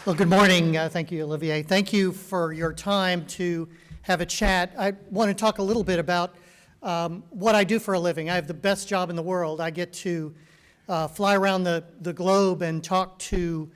Well, good morning. Thank you, Olivier. Thank you for your time to have a chat. I want to talk a little bit about what I do for a living. I have the best job in the world. I get to fly around the globe and talk to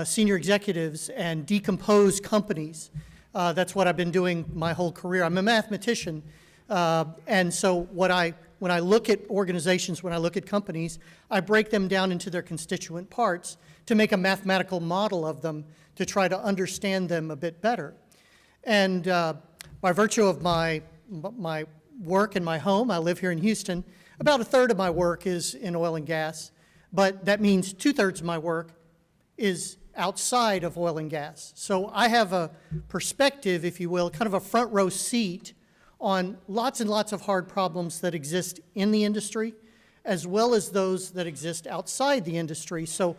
senior executives and decompose companies. That's what I've been doing my whole career. I'm a mathematician, and so when I look at organizations, when I look at companies, I break them down into their constituent parts to make a mathematical model of them to try to understand them a bit better. And by virtue of my work and my home, I live here in Houston, about a third of my work is in oil and gas, but that means 2/3 of my work is outside of oil and gas. So I have a perspective, if you will, kind of a front row seat on lots and lots of hard problems that exist in the industry, as well as those that exist outside the industry. So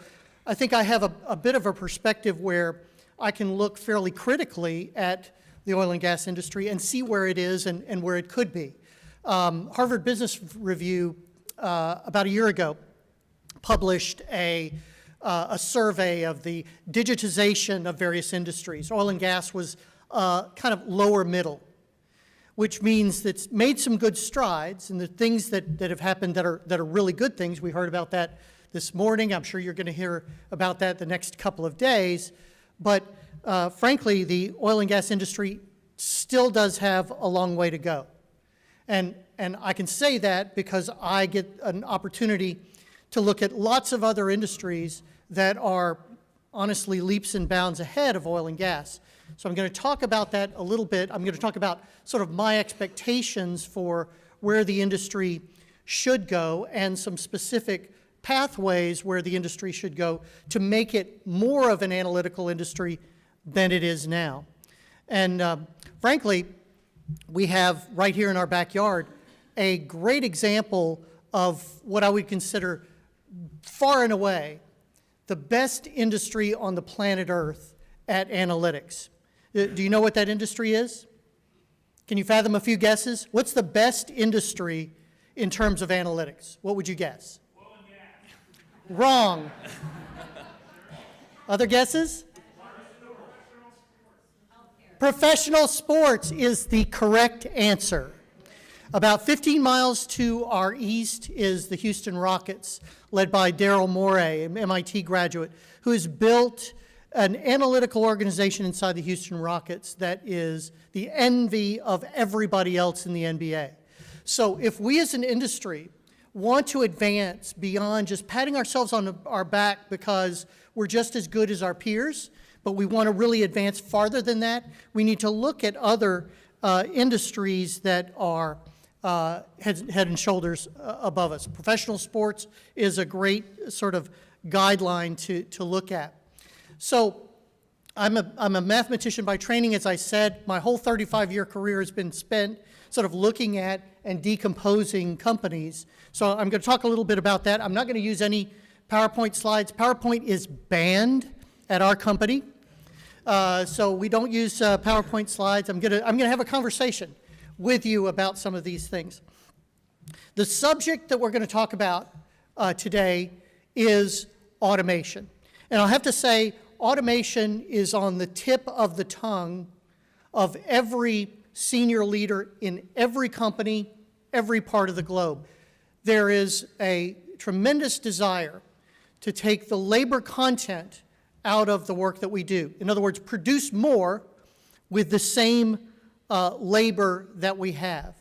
I think I have a bit of a perspective where I can look fairly critically at the oil and gas industry and see where it is and where it could be. Harvard Business Review, about a year ago, published a survey of the digitization of various industries. Oil and gas was kind of lower middle, which means that it's made some good strides, and the things that have happened that are really good things. We heard about that this morning. I'm sure you're going to hear about that the next couple of days. But frankly, the oil and gas industry still does have a long way to go. And I can say that because I get an opportunity to look at lots of other industries that are honestly leaps and bounds ahead of oil and gas. So I'm going to talk about that a little bit. I'm going to talk about sort of my expectations for where the industry should go and some specific pathways where the industry should go to make it more of an analytical industry than it is now. And frankly, we have right here in our backyard a great example of what I would consider far and away the best industry on the planet Earth at analytics. Do you know what that industry is? Can you fathom a few guesses? What's the best industry in terms of analytics? What would you guess? Oil and gas. Wrong. Other guesses? Professional sports is the correct answer. About 15 miles to our east is the Houston Rockets, led by Daryl Morey, an MIT graduate, who has built an analytical organization inside the Houston Rockets that is the envy of everybody else in the NBA. So if we as an industry want to advance beyond just patting ourselves on our back because we're just as good as our peers, but we want to really advance farther than that, we need to look at other industries that are head and shoulders above us. Professional sports is a great sort of guideline to look at. So I'm a mathematician by training, as I said. My whole 35-year career has been spent sort of looking at and decomposing companies. So I'm going to talk a little bit about that. I'm not going to use any PowerPoint slides. PowerPoint is banned at our company. So we don't use PowerPoint slides. I'm going to have a conversation with you about some of these things. The subject that we're going to talk about today is automation. And I'll have to say, automation is on the tip of the tongue of every senior leader in every company, every part of the globe. There is a tremendous desire to take the labor content out of the work that we do. In other words, produce more with the same labor that we have.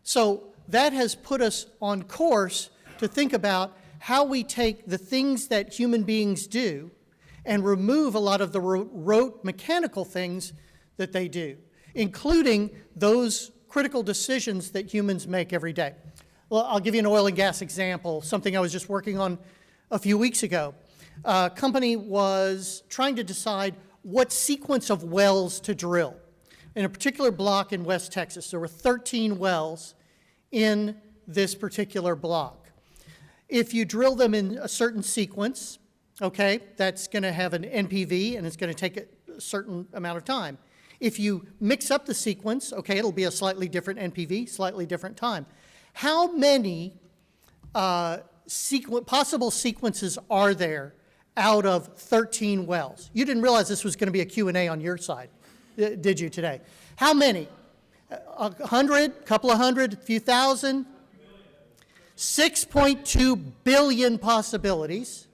So that has put us on course to think about how we take the things that human beings do and remove a lot of the rote mechanical things that they do, including those critical decisions that humans make every day. Well, I'll give you an oil and gas example, something I was just working on a few weeks ago. A company was trying to decide what sequence of wells to drill. In a particular block in West Texas, there were 13 wells in this particular block. If you drill them in a certain sequence, okay, that's going to have an NPV and it's going to take a certain amount of time. If you mix up the sequence, okay, it'll be a slightly different NPV, slightly different time. How many possible sequences are there out of 13 wells. You didn't realize this was going to be a Q&A on your side, did you, today? How many? 100, couple of hundred, a few thousand? 6.2 billion possibilities,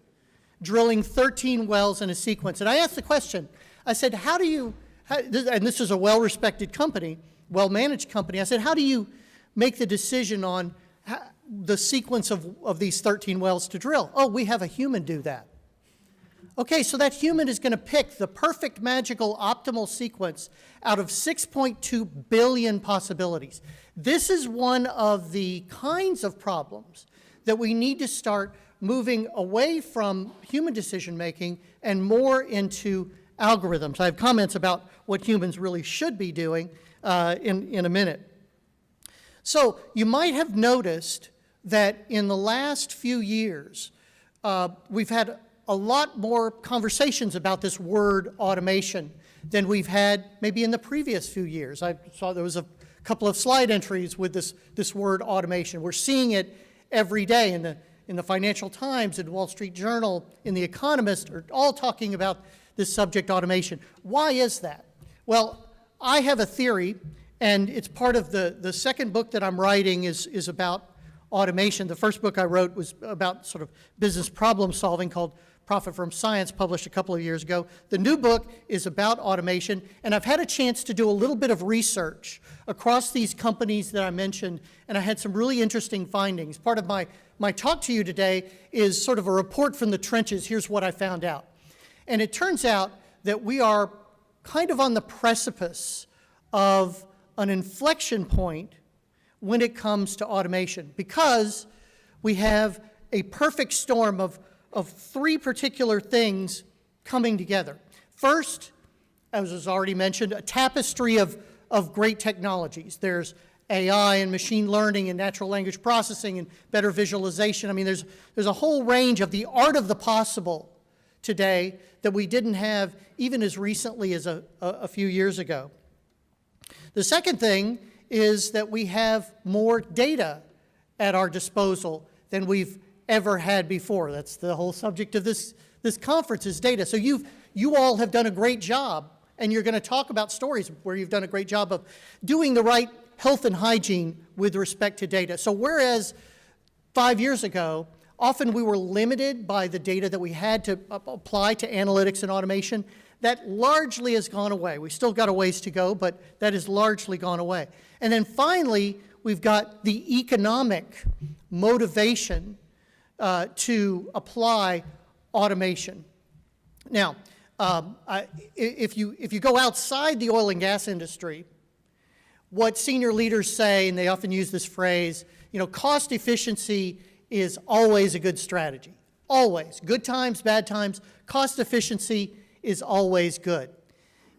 drilling 13 wells in a sequence. And I asked the question, I said, and this is a well-respected company, well-managed company, I said, how do you make the decision on the sequence of these 13 wells to drill? Oh, we have a human do that. Okay, so that human is going to pick the perfect, magical, optimal sequence out of 6.2 billion possibilities. This is one of the kinds of problems that we need to start moving away from human decision-making and more into algorithms. I have comments about what humans really should be doing in a minute. So you might have noticed that in the last few years, we've had a lot more conversations about this word automation than we've had maybe in the previous few years. I saw there was a couple of slide entries with this word automation. We're seeing it every day in the Financial Times, in Wall Street Journal, in The Economist, are all talking about this subject, automation. Why is that? Well, I have a theory, and it's part of the second book that I'm writing is about automation. The first book I wrote was about sort of business problem solving called Profit from Science, published a couple of years ago. The new book is about automation, and I've had a chance to do a little bit of research across these companies that I mentioned, and I had some really interesting findings. Part of my talk to you today is sort of a report from the trenches. Here's what I found out. And it turns out that we are kind of on the precipice of an inflection point when it comes to automation, because we have a perfect storm of three particular things coming together. First, as was already mentioned, a tapestry of great technologies. There's AI and machine learning and natural language processing and better visualization. I mean, there's a whole range of the art of the possible today that we didn't have even as recently as a few years ago. The second thing is that we have more data at our disposal than we've ever had before. That's the whole subject of this conference, is data. So you all have done a great job, and you're going to talk about stories where you've done a great job of doing the right health and hygiene with respect to data. So whereas 5 years ago, often we were limited by the data that we had to apply to analytics and automation, that largely has gone away. We still got a ways to go, but that has largely gone away. And then finally, we've got the economic motivation to apply automation. Now, if you go outside the oil and gas industry, what senior leaders say, and they often use this phrase, cost efficiency is always a good strategy. Always. Good times, bad times, cost efficiency is always good.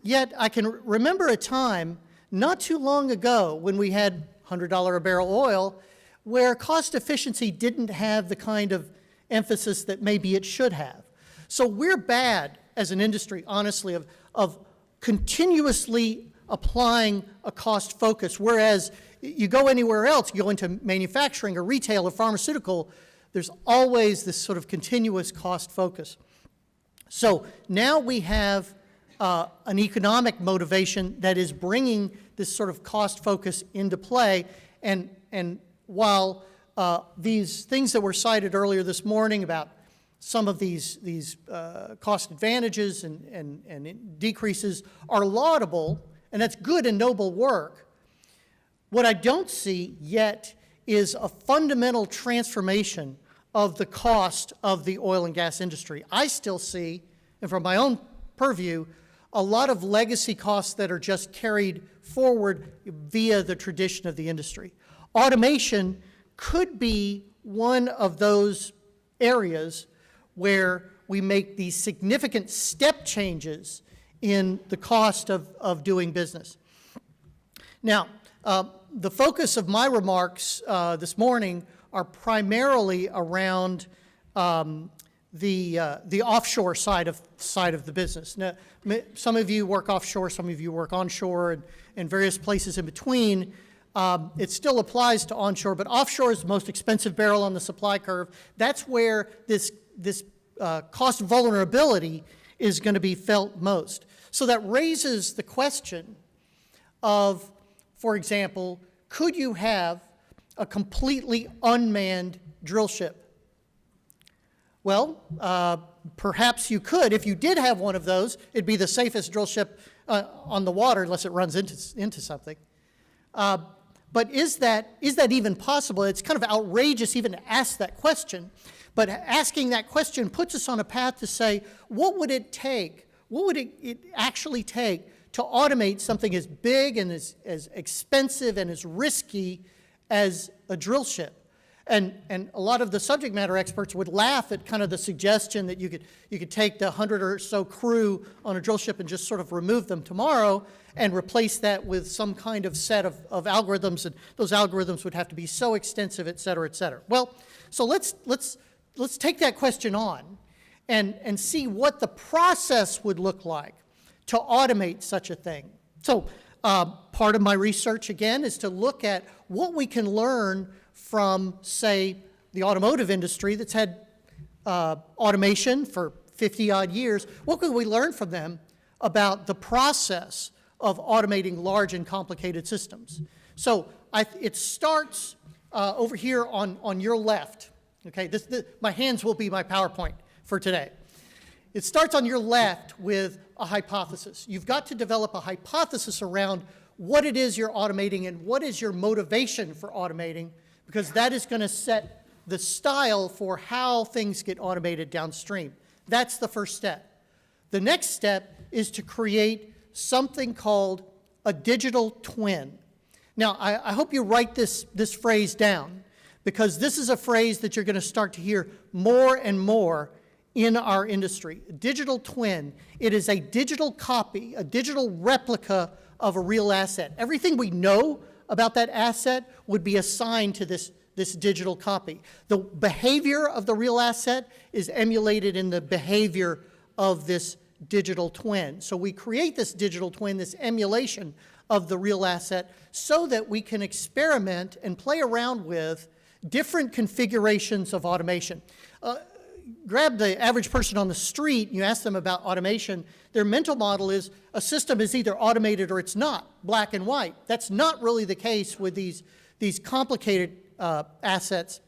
Yet I can remember a time not too long ago when we had $100 a barrel oil where cost efficiency didn't have the kind of emphasis that maybe it should have. So we're bad as an industry, honestly, of continuously applying a cost focus, whereas you go anywhere else, you go into manufacturing or retail or pharmaceutical, there's always this sort of continuous cost focus. So now we have an economic motivation that is bringing this sort of cost focus into play, and while these things that were cited earlier this morning about some of these cost advantages and decreases are laudable, and that's good and noble work, what I don't see yet is a fundamental transformation of the cost of the oil and gas industry. I still see, and from my own purview, a lot of legacy costs that are just carried forward via the tradition of the industry. Automation could be one of those areas where we make these significant step changes in the cost of doing business. Now, the focus of my remarks this morning are primarily around the offshore side of the business. Now, some of you work offshore, some of you work onshore, and various places in between. It still applies to onshore, but offshore is the most expensive barrel on the supply curve. That's where this cost vulnerability is going to be felt most. So that raises the question of, for example, could you have a completely unmanned drill ship? Well, perhaps you could. If you did have one of those, it'd be the safest drill ship on the water unless it runs into something. But is that even possible? It's kind of outrageous even to ask that question. But asking that question puts us on a path to say, what would it take? What would it actually take to automate something as big and as expensive and as risky as a drill ship? And a lot of the subject matter experts would laugh at kind of the suggestion that you could take the 100 or so crew on a drill ship and just sort of remove them tomorrow and replace that with some kind of set of algorithms, and those algorithms would have to be so extensive, et cetera, et cetera. Well, so let's take that question on and see what the process would look like to automate such a thing. So part of my research, again, is to look at what we can learn from, say, the automotive industry that's had automation for 50-odd years. What could we learn from them about the process of automating large and complicated systems? So it starts over here on your left. Okay, my hands will be my PowerPoint for today. It starts on your left with a hypothesis. You've got to develop a hypothesis around what it is you're automating and what is your motivation for automating, because that is going to set the style for how things get automated downstream. That's the first step. The next step is to create something called a digital twin. Now, I hope you write this phrase down, because this is a phrase that you're going to start to hear more and more in our industry. Digital twin. It is a digital copy, a digital replica of a real asset. Everything we know about that asset would be assigned to this digital copy. The behavior of the real asset is emulated in the behavior of this digital twin. So we create this digital twin, this emulation of the real asset, so that we can experiment and play around with different configurations of automation. Grab the average person on the street, you ask them about automation, their mental model is a system is either automated or it's not, black and white. That's not really the case with these complicated assets.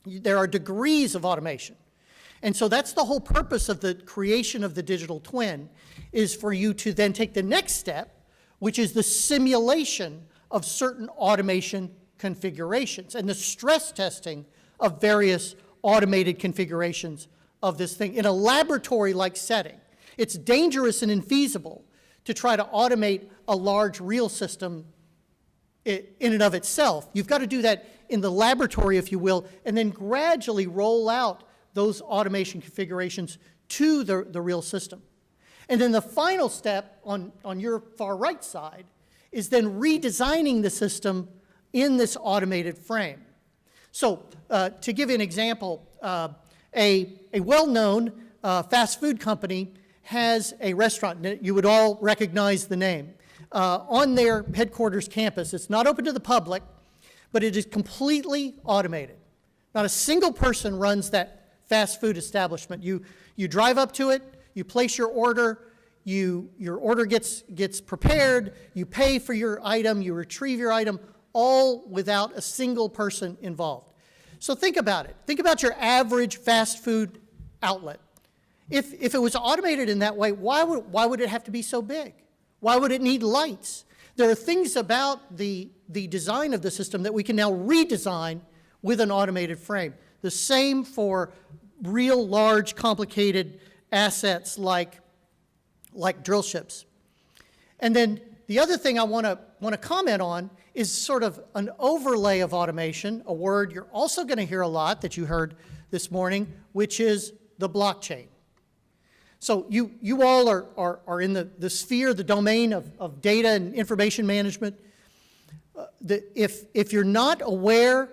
There are degrees of automation. And so that's the whole purpose of the creation of the digital twin, is for you to then take the next step, which is the simulation of certain automation configurations and the stress testing of various automated configurations of this thing in a laboratory-like setting. It's dangerous and infeasible to try to automate a large real system in and of itself. You've got to do that in the laboratory, if you will, and then gradually roll out those automation configurations to the real system. And then the final step on your far right side is then redesigning the system in this automated frame. So to give you an example, a well-known fast food company has a restaurant. You would all recognize the name. On their headquarters campus, it's not open to the public, but it is completely automated. Not a single person runs that fast food establishment. You drive up to it, you place your order, your order gets prepared, you pay for your item, you retrieve your item, all without a single person involved. So think about it. Think about your average fast food outlet. If it was automated in that way, why would it have to be so big? Why would it need lights? There are things about the design of the system that we can now redesign with an automated frame. The same for real large, complicated assets like drill ships. And then the other thing I want to comment on is sort of an overlay of automation, a word you're also going to hear a lot that you heard this morning, which is the blockchain. So you all are in the sphere, the domain of data and information management. If you're not aware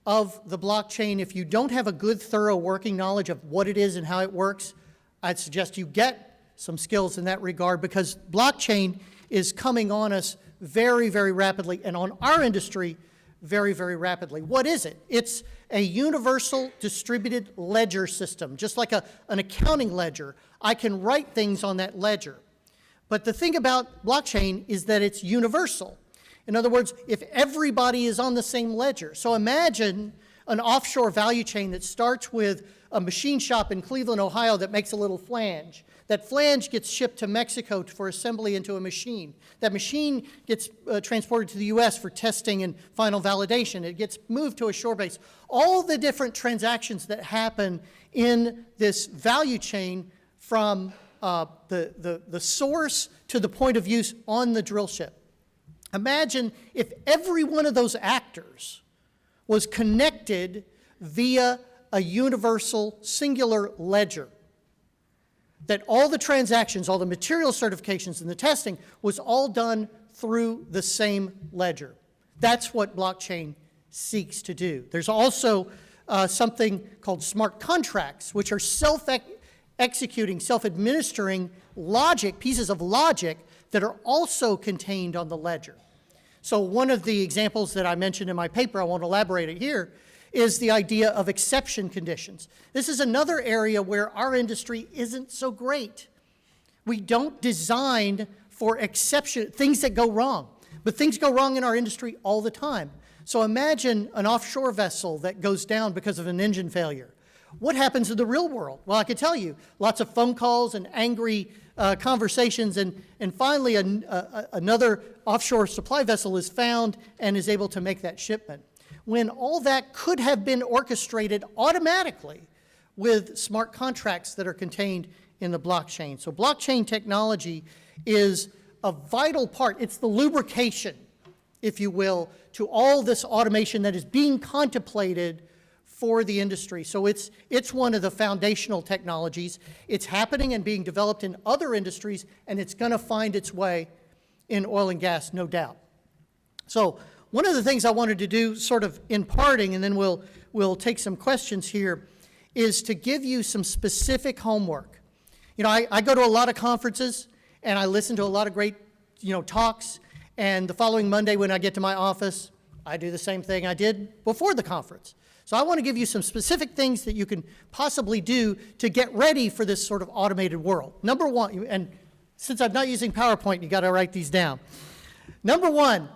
of the blockchain, if you don't have a good, thorough working knowledge of what it is and how it works, I'd suggest you get some skills in that regard, because blockchain is coming on us very, very rapidly, and on our industry very, very rapidly. What is it? It's a universal distributed ledger system, just like an accounting ledger. I can write things on that ledger. But the thing about blockchain is that it's universal. In other words, if everybody is on the same ledger. So imagine an offshore value chain that starts with a machine shop in Cleveland, Ohio that makes a little flange. That flange gets shipped to Mexico for assembly into a machine. That machine gets transported to the US for testing and final validation. It gets moved to a shore base. All the different transactions that happen in this value chain from the source to the point of use on the drill ship. Imagine if every one of those actors was connected via a universal singular ledger. That all the transactions, all the material certifications and the testing was all done through the same ledger. That's what blockchain seeks to do. There's also something called smart contracts, which are self-executing, self-administering logic, pieces of logic that are also contained on the ledger. So one of the examples that I mentioned in my paper, I won't elaborate it here, is the idea of exception conditions. This is another area where our industry isn't so great. We don't design for exception, things that go wrong. But things go wrong in our industry all the time. So imagine an offshore vessel that goes down because of an engine failure. What happens in the real world? Well, I can tell you, lots of phone calls and angry conversations, and finally another offshore supply vessel is found and is able to make that shipment. When all that could have been orchestrated automatically with smart contracts that are contained in the blockchain. So blockchain technology is a vital part. It's the lubrication, if you will, to all this automation that is being contemplated for the industry. So it's one of the foundational technologies. It's happening and being developed in other industries, and it's going to find its way in oil and gas, no doubt. So one of the things I wanted to do sort of in parting, and then we'll take some questions here, is to give you some specific homework. You know, I go to a lot of conferences, and I listen to a lot of great, talks, and the following Monday when I get to my office, I do the same thing I did before the conference. So I want to give you some specific things that you can possibly do to get ready for this sort of automated world. Number one, and since I'm not using PowerPoint, you got to write these down. Number one,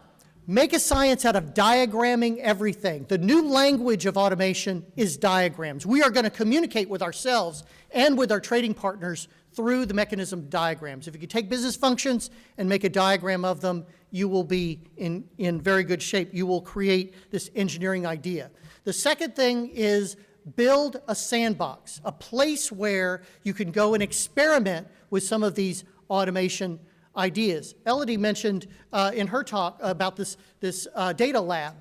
make a science out of diagramming everything. The new language of automation is diagrams. We are going to communicate with ourselves and with our trading partners through the mechanism of diagrams. If you can take business functions and make a diagram of them, you will be in very good shape. You will create this engineering idea. The second thing is build a sandbox, a place where you can go and experiment with some of these automation ideas. Elodie mentioned in her talk about this data lab.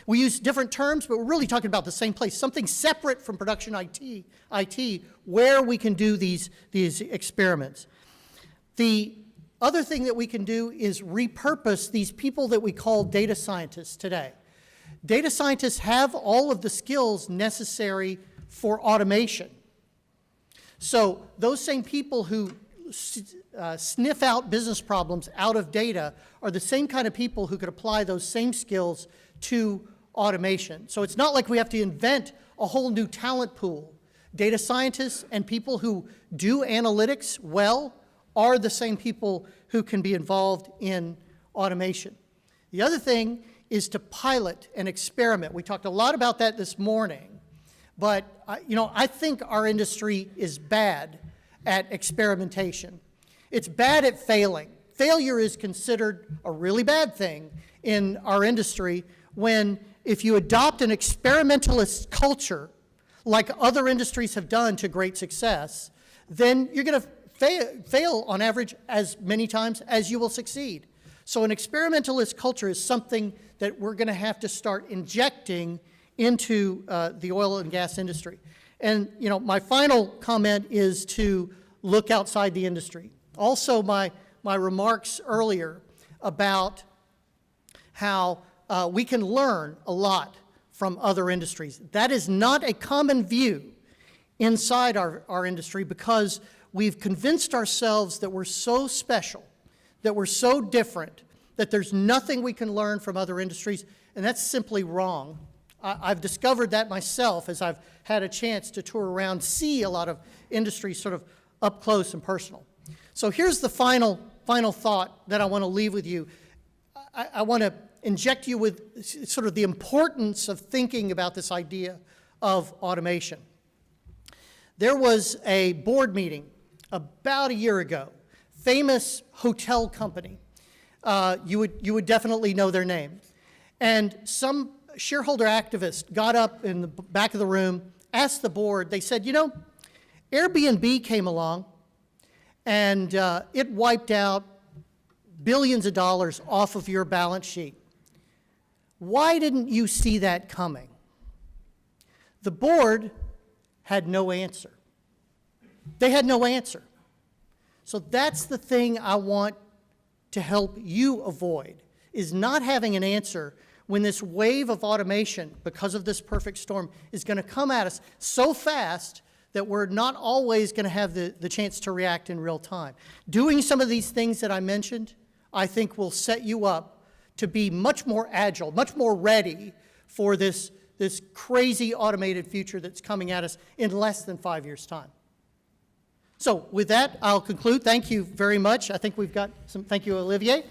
We use different terms, but we're really talking about the same place, something separate from production IT, where we can do these experiments. The other thing that we can do is repurpose these people that we call data scientists today. Data scientists have all of the skills necessary for automation. So those same people who sniff out business problems out of data are the same kind of people who could apply those same skills to automation. So it's not like we have to invent a whole new talent pool. Data scientists and people who do analytics well are the same people who can be involved in automation. The other thing is to pilot and experiment. We talked a lot about that this morning, but I think our industry is bad at experimentation. It's bad at failing. Failure is considered a really bad thing in our industry when if you adopt an experimentalist culture like other industries have done to great success, then you're going to fail on average as many times as you will succeed. So an experimentalist culture is something that we're going to have to start injecting into the oil and gas industry. And my final comment is to look outside the industry. Also, my remarks earlier about how we can learn a lot from other industries. That is not a common view inside our industry because we've convinced ourselves that we're so special, that we're so different, that there's nothing we can learn from other industries, and that's simply wrong. I've discovered that myself as I've had a chance to tour around, see a lot of industry sort of up close and personal. So here's the final thought that I want to leave with you. I want to inject you with sort of the importance of thinking about this idea of automation. There was a board meeting about a year ago, famous hotel company. You would definitely know their name. And some shareholder activist got up in the back of the room, asked the board, they said, you know, Airbnb came along and it wiped out billions of dollars off of your balance sheet. Why didn't you see that coming? The board had no answer. They had no answer. So that's the thing I want to help you avoid, is not having an answer when this wave of automation, because of this perfect storm, is going to come at us so fast that we're not always going to have the chance to react in real time. Doing some of these things that I mentioned, I think will set you up to be much more agile, much more ready for this crazy automated future that's coming at us in less than 5 years' time. So with that, I'll conclude. Thank you very much. I think we've got some, thank you, Olivier.